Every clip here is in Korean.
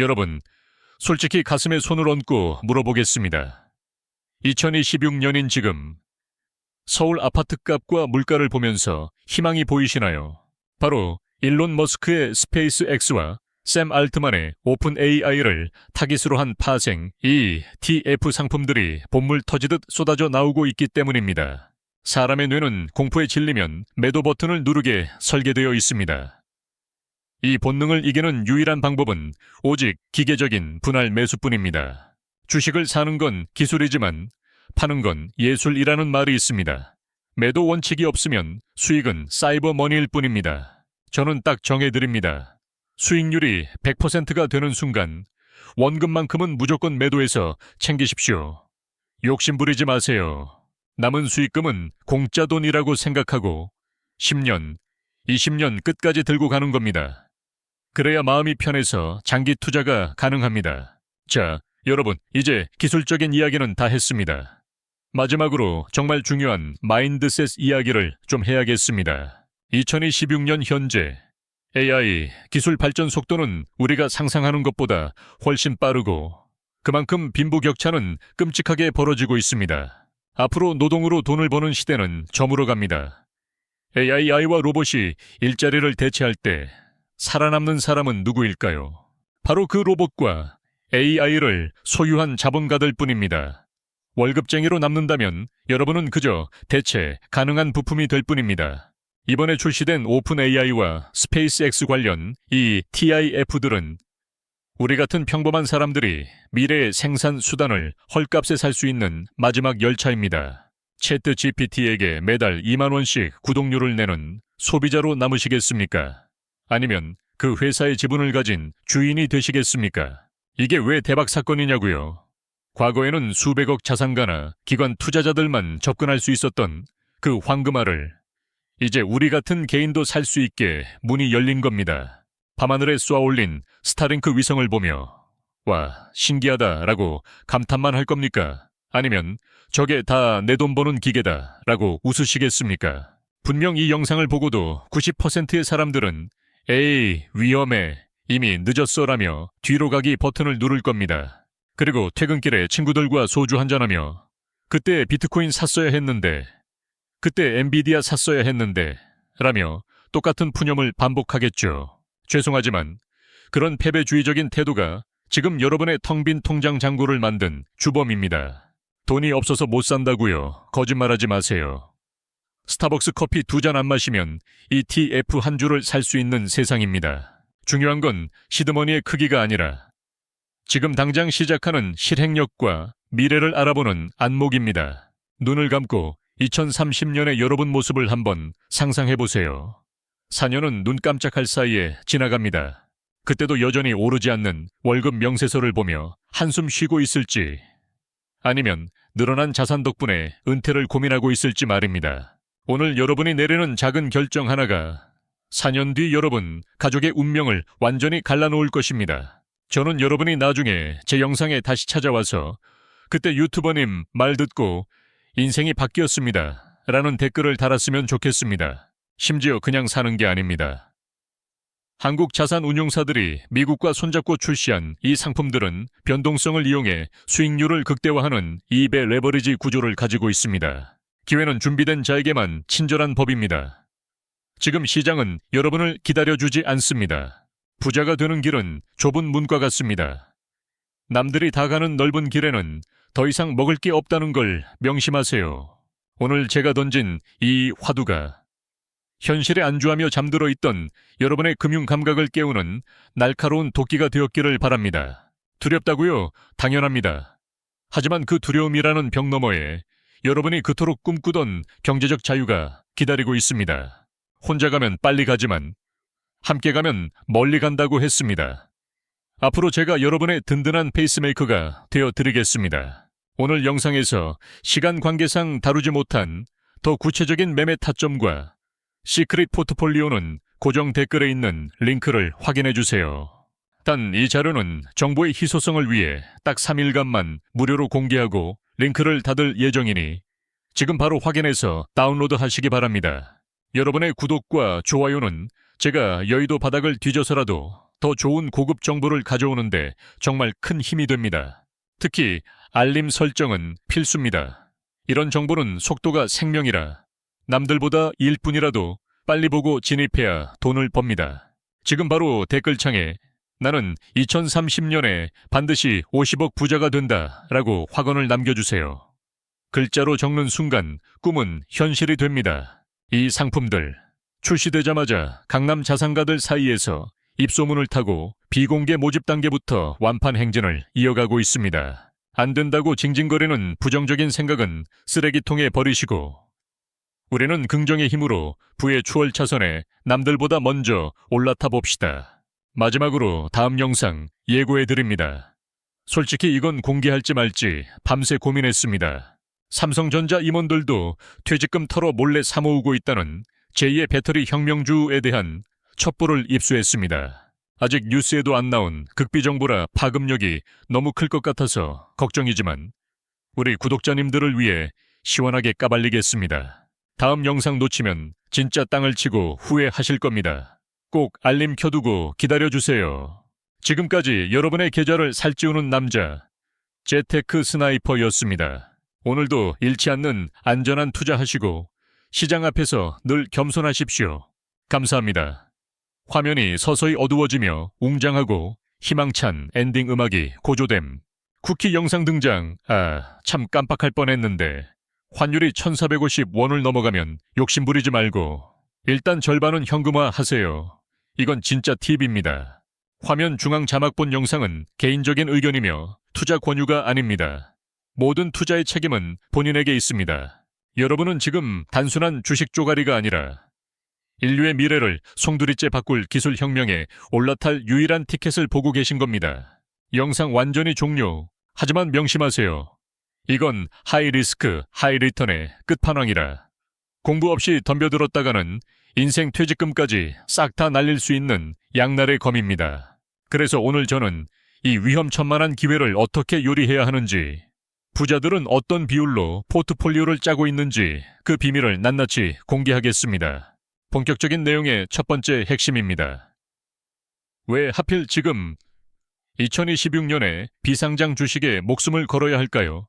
여러분, 솔직히 가슴에 손을 얹고 물어보겠습니다. 2026년인 지금 서울 아파트값과 물가를 보면서 희망이 보이시나요? 바로 일론 머스크의 스페이스 X와 샘 알트만의 오픈 AI를 타깃으로 한 파생 ETF 상품들이 본물 터지듯 쏟아져 나오고 있기 때문입니다. 사람의 뇌는 공포에 질리면 매도 버튼을 누르게 설계되어 있습니다. 이 본능을 이기는 유일한 방법은 오직 기계적인 분할 매수뿐입니다. 주식을 사는 건 기술이지만 파는 건 예술이라는 말이 있습니다. 매도 원칙이 없으면 수익은 사이버 머니일 뿐입니다. 저는 딱 정해드립니다. 수익률이 100%가 되는 순간 원금만큼은 무조건 매도해서 챙기십시오. 욕심 부리지 마세요. 남은 수익금은 공짜 돈이라고 생각하고 10년, 20년 끝까지 들고 가는 겁니다. 그래야 마음이 편해서 장기 투자가 가능합니다. 자, 여러분, 이제 기술적인 이야기는 다 했습니다. 마지막으로 정말 중요한 마인드셋 이야기를 좀 해야겠습니다. 2026년 현재 AI 기술 발전 속도는 우리가 상상하는 것보다 훨씬 빠르고 그만큼 빈부격차는 끔찍하게 벌어지고 있습니다. 앞으로 노동으로 돈을 버는 시대는 저물어 갑니다. AI와 로봇이 일자리를 대체할 때 살아남는 사람은 누구일까요? 바로 그 로봇과 AI를 소유한 자본가들 뿐입니다. 월급쟁이로 남는다면 여러분은 그저 대체 가능한 부품이 될 뿐입니다. 이번에 출시된 오픈 AI와 스페이스X 관련 이 TIF들은 우리 같은 평범한 사람들이 미래의 생산 수단을 헐값에 살 수 있는 마지막 열차입니다. 채트 GPT에게 매달 2만 원씩 구독료를 내는 소비자로 남으시겠습니까? 아니면 그 회사의 지분을 가진 주인이 되시겠습니까? 이게 왜 대박 사건이냐고요? 과거에는 수백억 자산가나 기관 투자자들만 접근할 수 있었던 그 황금알을 이제 우리 같은 개인도 살 수 있게 문이 열린 겁니다. 밤하늘에 쏘아올린 스타링크 위성을 보며 와, 신기하다라고 감탄만 할 겁니까? 아니면 저게 다 내 돈 버는 기계다 라고 웃으시겠습니까? 분명 이 영상을 보고도 90%의 사람들은 에이, 위험해, 이미 늦었어 라며 뒤로 가기 버튼을 누를 겁니다. 그리고 퇴근길에 친구들과 소주 한잔하며 그때 비트코인 샀어야 했는데, 그때 엔비디아 샀어야 했는데 라며 똑같은 푸념을 반복하겠죠. 죄송하지만 그런 패배주의적인 태도가 지금 여러분의 텅 빈 통장 잔고를 만든 주범입니다. 돈이 없어서 못 산다고요. 거짓말하지 마세요. 스타벅스 커피 2잔 안 마시면 ETF 한 주를 살 수 있는 세상입니다. 중요한 건 시드머니의 크기가 아니라 지금 당장 시작하는 실행력과 미래를 알아보는 안목입니다. 눈을 감고 2030년의 여러분 모습을 한번 상상해보세요. 4년은 눈 깜짝할 사이에 지나갑니다. 그때도 여전히 오르지 않는 월급 명세서를 보며 한숨 쉬고 있을지 아니면 늘어난 자산 덕분에 은퇴를 고민하고 있을지 말입니다. 오늘 여러분이 내리는 작은 결정 하나가 4년 뒤 여러분, 가족의 운명을 완전히 갈라놓을 것입니다. 저는 여러분이 나중에 제 영상에 다시 찾아와서 그때 유튜버님 말 듣고 인생이 바뀌었습니다 라는 댓글을 달았으면 좋겠습니다. 심지어 그냥 사는 게 아닙니다. 한국 자산운용사들이 미국과 손잡고 출시한 이 상품들은 변동성을 이용해 수익률을 극대화하는 2배 레버리지 구조를 가지고 있습니다. 기회는 준비된 자에게만 친절한 법입니다. 지금 시장은 여러분을 기다려주지 않습니다. 부자가 되는 길은 좁은 문과 같습니다. 남들이 다 가는 넓은 길에는 더 이상 먹을 게 없다는 걸 명심하세요. 오늘 제가 던진 이 화두가 현실에 안주하며 잠들어 있던 여러분의 금융 감각을 깨우는 날카로운 도끼가 되었기를 바랍니다. 두렵다고요? 당연합니다. 하지만 그 두려움이라는 벽 너머에 여러분이 그토록 꿈꾸던 경제적 자유가 기다리고 있습니다. 혼자 가면 빨리 가지만 함께 가면 멀리 간다고 했습니다. 앞으로 제가 여러분의 든든한 페이스메이커가 되어드리겠습니다. 오늘 영상에서 시간 관계상 다루지 못한 더 구체적인 매매 타점과 시크릿 포트폴리오는 고정 댓글에 있는 링크를 확인해주세요. 단 이 자료는 정보의 희소성을 위해 딱 3일간만 무료로 공개하고 링크를 닫을 예정이니 지금 바로 확인해서 다운로드 하시기 바랍니다. 여러분의 구독과 좋아요는 제가 여의도 바닥을 뒤져서라도 더 좋은 고급 정보를 가져오는데 정말 큰 힘이 됩니다. 특히 알림 설정은 필수입니다. 이런 정보는 속도가 생명이라 남들보다 1분이라도 빨리 보고 진입해야 돈을 법니다. 지금 바로 댓글창에 나는 2030년에 반드시 50억 부자가 된다 라고 확언을 남겨주세요. 글자로 적는 순간 꿈은 현실이 됩니다. 이 상품들 출시되자마자 강남 자산가들 사이에서 입소문을 타고 비공개 모집 단계부터 완판 행진을 이어가고 있습니다. 안 된다고 징징거리는 부정적인 생각은 쓰레기통에 버리시고 우리는 긍정의 힘으로 부의 추월 차선에 남들보다 먼저 올라타 봅시다. 마지막으로 다음 영상 예고해드립니다. 솔직히 이건 공개할지 말지 밤새 고민했습니다. 삼성전자 임원들도 퇴직금 털어 몰래 사모으고 있다는 제2의 배터리 혁명주에 대한 첩보를 입수했습니다. 아직 뉴스에도 안 나온 극비 정보라 파급력이 너무 클 것 같아서 걱정이지만 우리 구독자님들을 위해 시원하게 까발리겠습니다. 다음 영상 놓치면 진짜 땅을 치고 후회하실 겁니다. 꼭 알림 켜두고 기다려주세요. 지금까지 여러분의 계좌를 살찌우는 남자 재테크 스나이퍼였습니다. 오늘도 잃지 않는 안전한 투자하시고 시장 앞에서 늘 겸손하십시오. 감사합니다. 화면이 서서히 어두워지며 웅장하고 희망찬 엔딩 음악이 고조됨. 쿠키 영상 등장. 참 깜빡할 뻔했는데 환율이 1450원을 넘어가면 욕심 부리지 말고 일단 절반은 현금화 하세요. 이건 진짜 팁입니다. 화면 중앙 자막 본 영상은 개인적인 의견이며 투자 권유가 아닙니다. 모든 투자의 책임은 본인에게 있습니다. 여러분은 지금 단순한 주식 쪼가리가 아니라 인류의 미래를 송두리째 바꿀 기술 혁명에 올라탈 유일한 티켓을 보고 계신 겁니다. 영상 완전히 종료. 하지만 명심하세요. 이건 하이 리스크, 하이 리턴의 끝판왕이라 공부 없이 덤벼들었다가는 인생 퇴직금까지 싹 다 날릴 수 있는 양날의 검입니다. 그래서 오늘 저는 이 위험천만한 기회를 어떻게 요리해야 하는지, 부자들은 어떤 비율로 포트폴리오를 짜고 있는지 그 비밀을 낱낱이 공개하겠습니다. 본격적인 내용의 첫 번째 핵심입니다. 왜 하필 지금 2026년에 비상장 주식에 목숨을 걸어야 할까요?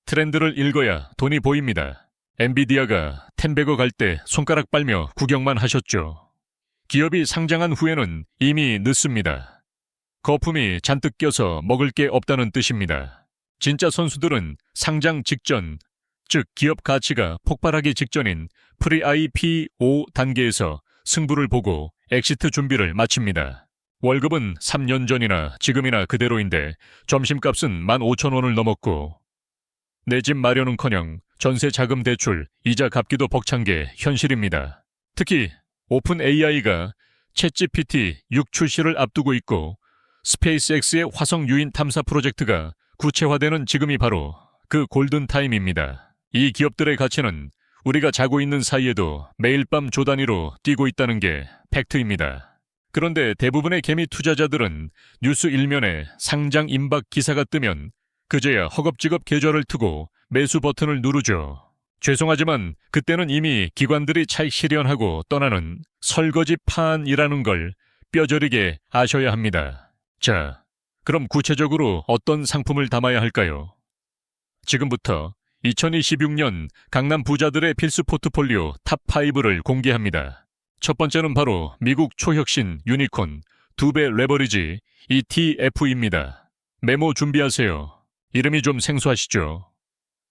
트렌드를 읽어야 돈이 보입니다. 엔비디아가 10배거 갈 때 손가락 빨며 구경만 하셨죠. 기업이 상장한 후에는 이미 늦습니다. 거품이 잔뜩 껴서 먹을 게 없다는 뜻입니다. 진짜 선수들은 상장 직전, 즉 기업 가치가 폭발하기 직전인 프리-IPO 단계에서 승부를 보고 엑시트 준비를 마칩니다. 월급은 3년 전이나 지금이나 그대로인데 점심값은 15,000원을 넘었고 내 집 마련은커녕 전세 자금 대출, 이자 갚기도 벅찬 게 현실입니다. 특히 오픈 AI가 챗GPT 6 출시를 앞두고 있고 스페이스X의 화성 유인 탐사 프로젝트가 구체화되는 지금이 바로 그 골든타임입니다. 이 기업들의 가치는 우리가 자고 있는 사이에도 매일 밤 조 단위로 뛰고 있다는 게 팩트입니다. 그런데 대부분의 개미 투자자들은 뉴스 일면에 상장 임박 기사가 뜨면 그제야 허겁지겁 계좌를 트고 매수 버튼을 누르죠. 죄송하지만 그때는 이미 기관들이 차익 실현하고 떠나는 설거지판이라는 걸 뼈저리게 아셔야 합니다. 자, 그럼 구체적으로 어떤 상품을 담아야 할까요? 지금부터 2026년 강남 부자들의 필수 포트폴리오 탑5를 공개합니다. 첫 번째는 바로 미국 초혁신 유니콘 2배 레버리지 ETF입니다. 메모 준비하세요. 이름이 좀 생소하시죠?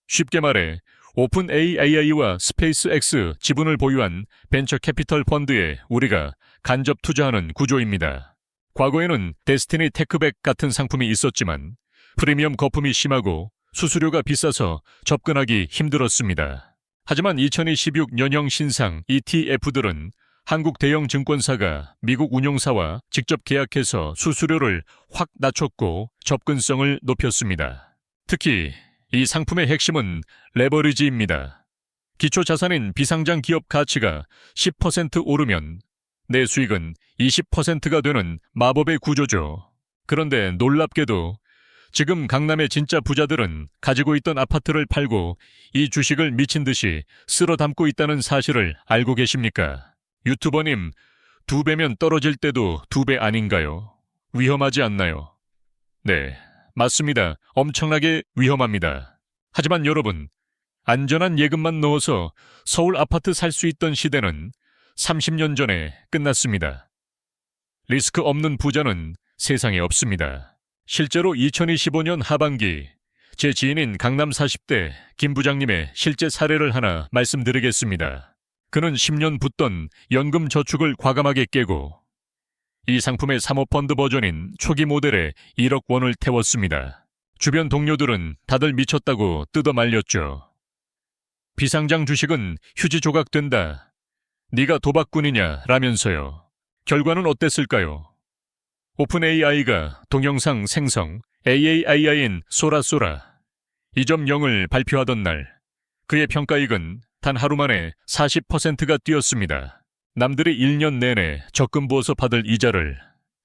쉽게 말해 오픈 AI와 스페이스X 지분을 보유한 벤처 캐피털 펀드에 우리가 간접 투자하는 구조입니다. 과거에는 데스티니 테크백 같은 상품이 있었지만 프리미엄 거품이 심하고 수수료가 비싸서 접근하기 힘들었습니다. 하지만 2026년형 신상 ETF들은 한국 대형 증권사가 미국 운용사와 직접 계약해서 수수료를 확 낮췄고 접근성을 높였습니다. 특히 이 상품의 핵심은 레버리지입니다. 기초자산인 비상장 기업 가치가 10% 오르면 내 수익은 20%가 되는 마법의 구조죠. 그런데 놀랍게도 지금 강남의 진짜 부자들은 가지고 있던 아파트를 팔고 이 주식을 미친 듯이 쓸어 담고 있다는 사실을 알고 계십니까? 유튜버님, 2배면 떨어질 때도 2배 아닌가요? 위험하지 않나요? 네, 맞습니다. 엄청나게 위험합니다. 하지만 여러분, 안전한 예금만 넣어서 서울 아파트 살 수 있던 시대는 30년 전에 끝났습니다. 리스크 없는 부자는 세상에 없습니다. 실제로 2025년 하반기 제 지인인 강남 40대 김 부장님의 실제 사례를 하나 말씀드리겠습니다. 그는 10년 붙던 연금 저축을 과감하게 깨고 이 상품의 사모펀드 버전인 초기 모델에 1억 원을 태웠습니다. 주변 동료들은 다들 미쳤다고 뜯어 말렸죠. 비상장 주식은 휴지 조각된다. 네가 도박꾼이냐 라면서요. 결과는 어땠을까요? 오픈 AI가 동영상 생성 AAI인 소라소라 2.0을 발표하던 날 그의 평가익은 단 하루 만에 40%가 뛰었습니다. 남들이 1년 내내 적금 부어서 받을 이자를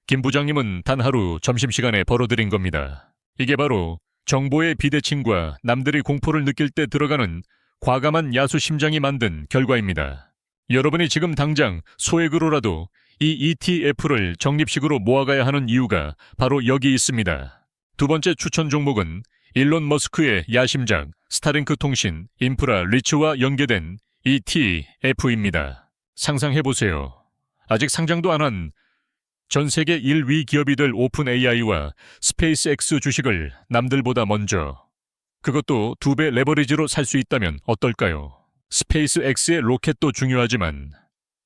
김 부장님은 단 하루 점심시간에 벌어들인 겁니다. 이게 바로 정보의 비대칭과 남들이 공포를 느낄 때 들어가는 과감한 야수 심장이 만든 결과입니다. 여러분이 지금 당장 소액으로라도 이 ETF를 적립식으로 모아가야 하는 이유가 바로 여기 있습니다. 두 번째 추천 종목은 일론 머스크의 야심작 스타링크 통신 인프라 리츠와 연계된 ETF입니다. 상상해보세요. 아직 상장도 안 한 전 세계 1위 기업이 될 오픈 AI와 스페이스X 주식을 남들보다 먼저 그것도 2배 레버리지로 살 수 있다면 어떨까요? 스페이스X의 로켓도 중요하지만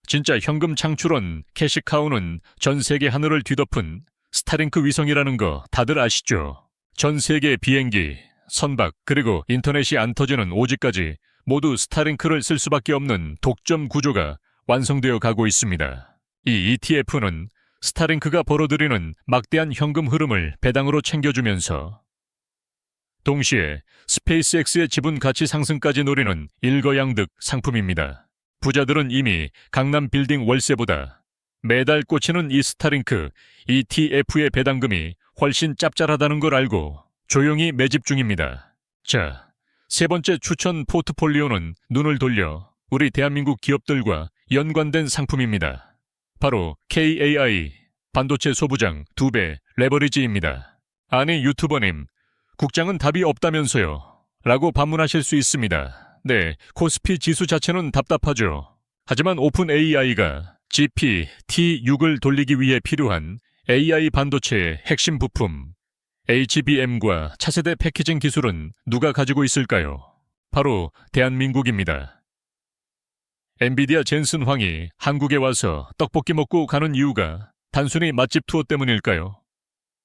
진짜 현금 창출원 캐시카우는 전 세계 하늘을 뒤덮은 스타링크 위성이라는 거 다들 아시죠? 전 세계 비행기, 선박, 그리고 인터넷이 안 터지는 오지까지 모두 스타링크를 쓸 수밖에 없는 독점 구조가 완성되어 가고 있습니다. 이 ETF는 스타링크가 벌어들이는 막대한 현금 흐름을 배당으로 챙겨주면서 동시에 스페이스X의 지분 가치 상승까지 노리는 일거양득 상품입니다. 부자들은 이미 강남 빌딩 월세보다 매달 꽂히는 이 스타링크 ETF의 배당금이 훨씬 짭짤하다는 걸 알고 조용히 매집 중입니다. 자, 세 번째 추천 포트폴리오는 눈을 돌려 우리 대한민국 기업들과 연관된 상품입니다. 바로 KAI, 반도체 소부장 2배 레버리지입니다. 아니 유튜버님, 국장은 답이 없다면서요? 라고 반문하실 수 있습니다. 네, 코스피 지수 자체는 답답하죠. 하지만 오픈 AI가 GPT-6을 돌리기 위해 필요한 AI 반도체의 핵심 부품 HBM과 차세대 패키징 기술은 누가 가지고 있을까요? 바로 대한민국입니다. 엔비디아 젠슨 황이 한국에 와서 떡볶이 먹고 가는 이유가 단순히 맛집 투어 때문일까요?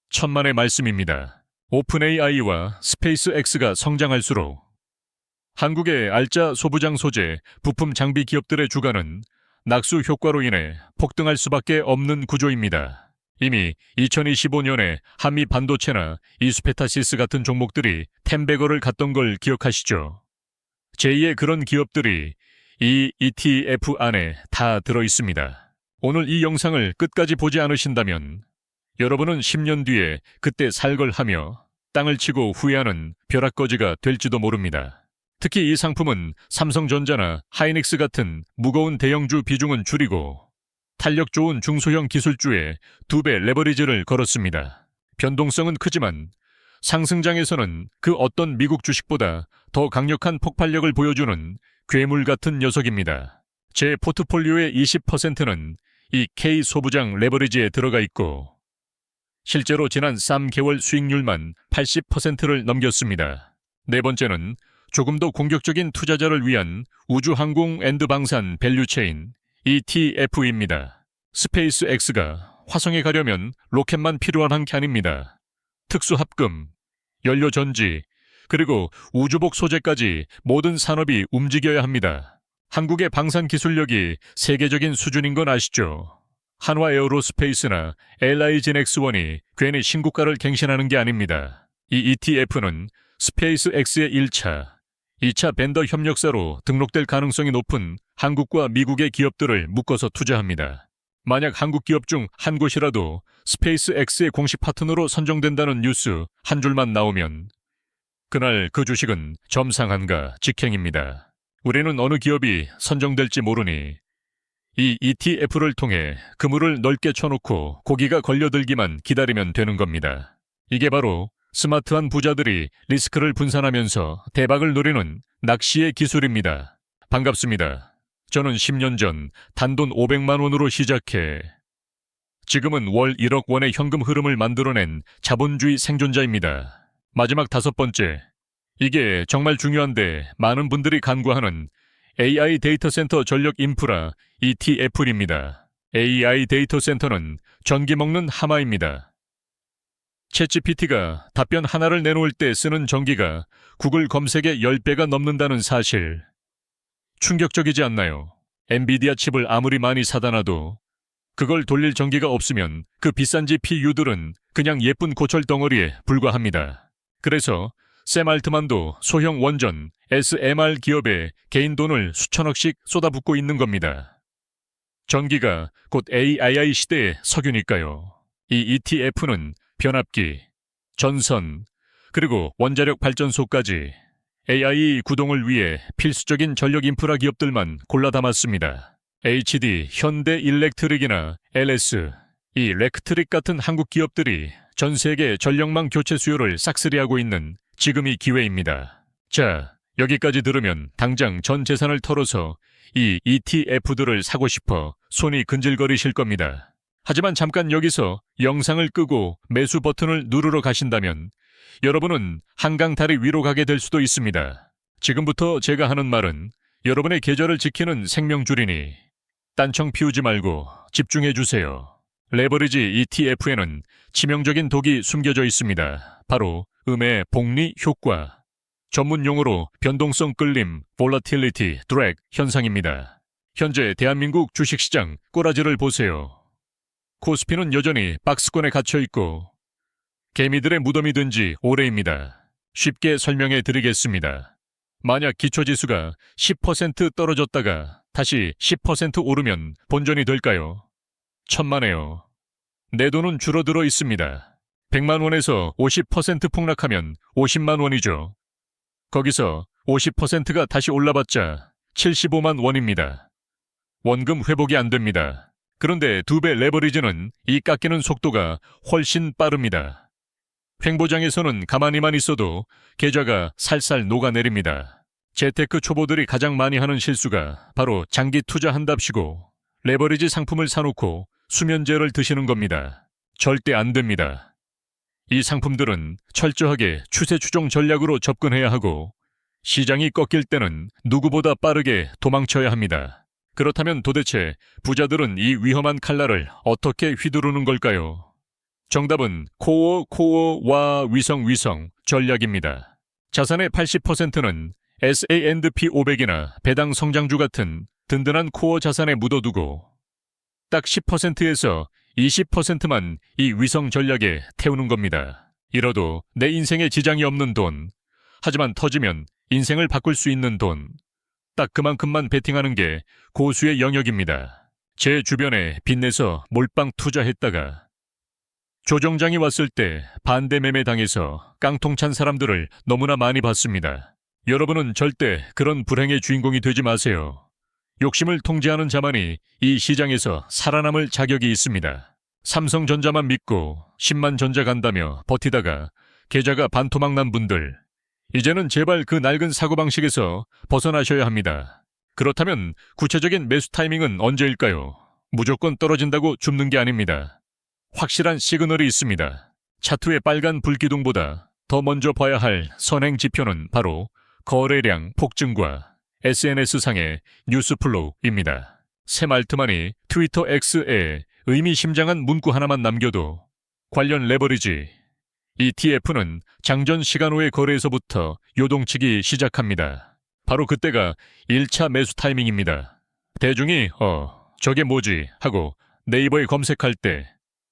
천만의 말씀입니다. 오픈 AI와 스페이스X가 성장할수록 한국의 알짜 소부장 소재, 부품 장비 기업들의 주가는 낙수 효과로 인해 폭등할 수밖에 없는 구조입니다. 이미 2025년에 한미 반도체나 이수페타시스 같은 종목들이 텐베거를 갔던 걸 기억하시죠? 제2의 그런 기업들이 이 ETF 안에 다 들어있습니다. 오늘 이 영상을 끝까지 보지 않으신다면 여러분은 10년 뒤에 그때 살걸하며 땅을 치고 후회하는 벼락거지가 될지도 모릅니다. 특히 이 상품은 삼성전자나 하이닉스 같은 무거운 대형주 비중은 줄이고 탄력 좋은 중소형 기술주에 2배 레버리지를 걸었습니다. 변동성은 크지만 상승장에서는 그 어떤 미국 주식보다 더 강력한 폭발력을 보여주는 괴물 같은 녀석입니다. 제 포트폴리오의 20%는 이 K소부장 레버리지에 들어가 있고 실제로 지난 3개월 수익률만 80%를 넘겼습니다. 네 번째는 조금 더 공격적인 투자자를 위한 우주항공앤드방산 밸류체인 ETF입니다. 스페이스X가 화성에 가려면 로켓만 필요한 게 아닙니다. 특수합금, 연료전지, 그리고 우주복 소재까지 모든 산업이 움직여야 합니다. 한국의 방산 기술력이 세계적인 수준인 건 아시죠? 한화 에어로스페이스나 LI진엑스원이 괜히 신고가를 갱신하는 게 아닙니다. 이 ETF는 스페이스X의 1차, 2차 벤더 협력사로 등록될 가능성이 높은 한국과 미국의 기업들을 묶어서 투자합니다. 만약 한국 기업 중 한 곳이라도 스페이스X의 공식 파트너로 선정된다는 뉴스 한 줄만 나오면 그날 그 주식은 점상한가 직행입니다. 우리는 어느 기업이 선정될지 모르니 이 ETF를 통해 그물을 넓게 쳐놓고 고기가 걸려들기만 기다리면 되는 겁니다. 이게 바로 스마트한 부자들이 리스크를 분산하면서 대박을 노리는 낚시의 기술입니다. 반갑습니다. 저는 10년 전 단돈 500만 원으로 시작해 지금은 월 1억 원의 현금 흐름을 만들어낸 자본주의 생존자입니다. 마지막 5번째. 이게 정말 중요한데 많은 분들이 간과하는 AI 데이터 센터 전력 인프라 ETF입니다. AI 데이터 센터는 전기 먹는 하마입니다. 챗GPT가 답변 하나를 내놓을 때 쓰는 전기가 구글 검색의 10배가 넘는다는 사실. 충격적이지 않나요? 엔비디아 칩을 아무리 많이 사다 놔도 그걸 돌릴 전기가 없으면 그 비싼 GPU들은 그냥 예쁜 고철 덩어리에 불과합니다. 그래서 샘 알트만도 소형 원전 SMR 기업에 개인 돈을 수천억씩 쏟아붓고 있는 겁니다. 전기가 곧 AI 시대의 석유니까요. 이 ETF는 변압기, 전선, 그리고 원자력 발전소까지 AI 구동을 위해 필수적인 전력 인프라 기업들만 골라 담았습니다. HD, 현대 일렉트릭이나 LS, 이 렉트릭 같은 한국 기업들이 전 세계 전력망 교체 수요를 싹쓸이하고 있는 지금이 기회입니다. 자, 여기까지 들으면 당장 전 재산을 털어서 이 ETF들을 사고 싶어 손이 근질거리실 겁니다. 하지만 잠깐 여기서 영상을 끄고 매수 버튼을 누르러 가신다면 여러분은 한강 다리 위로 가게 될 수도 있습니다. 지금부터 제가 하는 말은 여러분의 계좌를 지키는 생명줄이니 딴청 피우지 말고 집중해 주세요. 레버리지 ETF에는 치명적인 독이 숨겨져 있습니다. 바로 음의 복리 효과. 전문 용어로 변동성 끌림, volatility, drag 현상입니다. 현재 대한민국 주식시장 꼬라지를 보세요. 코스피는 여전히 박스권에 갇혀 있고 개미들의 무덤이 된 지 오래입니다. 쉽게 설명해 드리겠습니다. 만약 기초지수가 10% 떨어졌다가 다시 10% 오르면 본전이 될까요? 천만에요. 내 돈은 줄어들어 있습니다. 100만 원에서 50% 폭락하면 50만 원이죠. 거기서 50%가 다시 올라봤자 75만 원입니다. 원금 회복이 안 됩니다. 그런데 2배 레버리지는 이 깎이는 속도가 훨씬 빠릅니다. 횡보장에서는 가만히만 있어도 계좌가 살살 녹아내립니다. 재테크 초보들이 가장 많이 하는 실수가 바로 장기 투자한답시고 레버리지 상품을 사놓고 수면제를 드시는 겁니다. 절대 안 됩니다. 이 상품들은 철저하게 추세 추종 전략으로 접근해야 하고 시장이 꺾일 때는 누구보다 빠르게 도망쳐야 합니다. 그렇다면 도대체 부자들은 이 위험한 칼날을 어떻게 휘두르는 걸까요? 정답은 코어와 위성 전략입니다. 자산의 80%는 S&P 500이나 배당 성장주 같은 든든한 코어 자산에 묻어두고 딱 10%에서 20%만 이 위성 전략에 태우는 겁니다. 이러도 내 인생에 지장이 없는 돈, 하지만 터지면 인생을 바꿀 수 있는 돈, 딱 그만큼만 베팅하는 게 고수의 영역입니다. 제 주변에 빚내서 몰빵 투자했다가 조정장이 왔을 때 반대 매매 당해서 깡통 찬 사람들을 너무나 많이 봤습니다. 여러분은 절대 그런 불행의 주인공이 되지 마세요. 욕심을 통제하는 자만이 이 시장에서 살아남을 자격이 있습니다. 삼성전자만 믿고 10만 전자 간다며 버티다가 계좌가 반토막 난 분들, 이제는 제발 그 낡은 사고방식에서 벗어나셔야 합니다. 그렇다면 구체적인 매수 타이밍은 언제일까요? 무조건 떨어진다고 줍는 게 아닙니다. 확실한 시그널이 있습니다. 차트의 빨간 불기둥보다 더 먼저 봐야 할 선행 지표는 바로 거래량 폭증과 SNS상의 뉴스플로우입니다. 샘 알트만이 트위터 X에 의미심장한 문구 하나만 남겨도 관련 레버리지 ETF는 장전 시간 후의 거래에서부터 요동치기 시작합니다. 바로 그때가 1차 매수 타이밍입니다. 대중이 저게 뭐지 하고 네이버에 검색할 때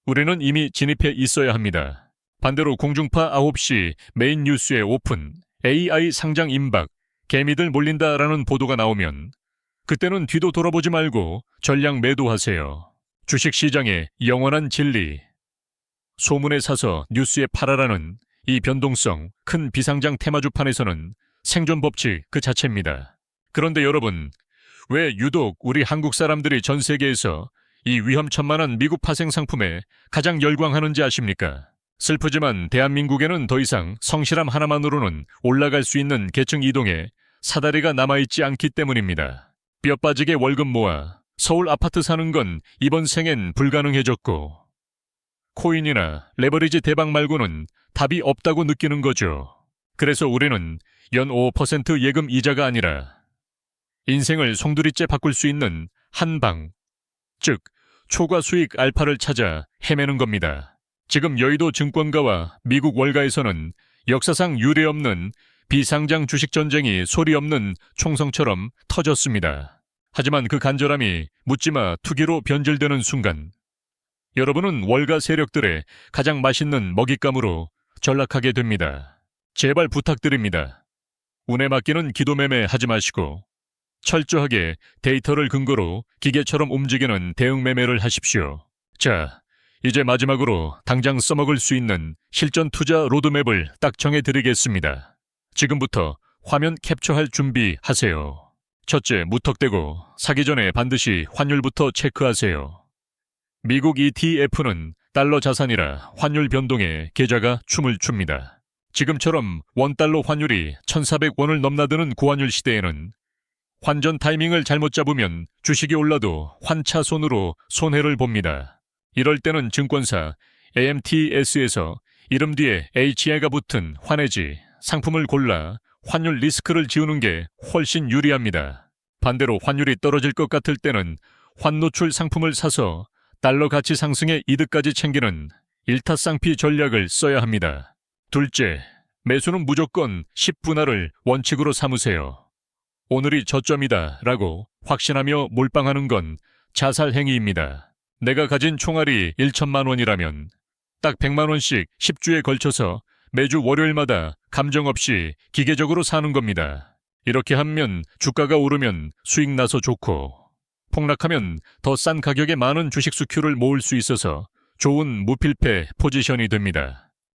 우리는 이미 진입해 있어야 합니다. 반대로 공중파 9시 메인 뉴스에 오픈, AI 상장 임박, 개미들 몰린다라는 보도가 나오면 그때는 뒤도 돌아보지 말고 전량 매도하세요. 주식시장의 영원한 진리. 소문에 사서 뉴스에 팔아라는 이 변동성 큰 비상장 테마주판에서는 생존 법칙 그 자체입니다. 그런데 여러분, 왜 유독 우리 한국 사람들이 전 세계에서 이 위험천만한 미국 파생 상품에 가장 열광하는지 아십니까? 슬프지만 대한민국에는 더 이상 성실함 하나만으로는 올라갈 수 있는 계층 이동에 사다리가 남아있지 않기 때문입니다. 뼈 빠지게 월급 모아 서울 아파트 사는 건 이번 생엔 불가능해졌고, 코인이나 레버리지 대박 말고는 답이 없다고 느끼는 거죠. 그래서 우리는 연 5% 예금 이자가 아니라 인생을 송두리째 바꿀 수 있는 한방, 즉 초과 수익 알파를 찾아 헤매는 겁니다. 지금 여의도 증권가와 미국 월가에서는 역사상 유례없는 비상장 주식 전쟁이 소리 없는 총성처럼 터졌습니다. 하지만 그 간절함이 묻지마 투기로 변질되는 순간, 여러분은 월가 세력들의 가장 맛있는 먹잇감으로 전락하게 됩니다. 제발 부탁드립니다. 운에 맡기는 기도매매 하지 마시고 철저하게 데이터를 근거로 기계처럼 움직이는 대응 매매를 하십시오. 자, 이제 마지막으로 당장 써먹을 수 있는 실전 투자 로드맵을 딱 정해드리겠습니다. 지금부터 화면 캡처할 준비하세요. 첫째, 무턱대고 사기 전에 반드시 환율부터 체크하세요. 미국 ETF는 달러 자산이라 환율 변동에 계좌가 춤을 춥니다. 지금처럼 원달러 환율이 1,400원을 넘나드는 고환율 시대에는 환전 타이밍을 잘못 잡으면 주식이 올라도 환차손으로 손해를 봅니다. 이럴 때는 증권사 AMTS에서 이름 뒤에 HI가 붙은 환해지 상품을 골라 환율 리스크를 지우는 게 훨씬 유리합니다. 반대로 환율이 떨어질 것 같을 때는 환노출 상품을 사서 달러 가치 상승의 이득까지 챙기는 일타쌍피 전략을 써야 합니다. 둘째, 매수는 무조건 10분할을 원칙으로 삼으세요. 오늘이 저점이다 라고 확신하며 몰빵하는 건 자살 행위입니다. 내가 가진 총알이 1천만 원이라면 딱 100만 원씩 10주에 걸쳐서 매주 월요일마다 감정 없이 기계적으로 사는 겁니다. 이렇게 하면 주가가 오르면 수익 나서 좋고, 폭락하면 더 싼 가격에 많은 주식 수큐를 모을 수 있어서 좋은 무필패 포지션이 됩니다.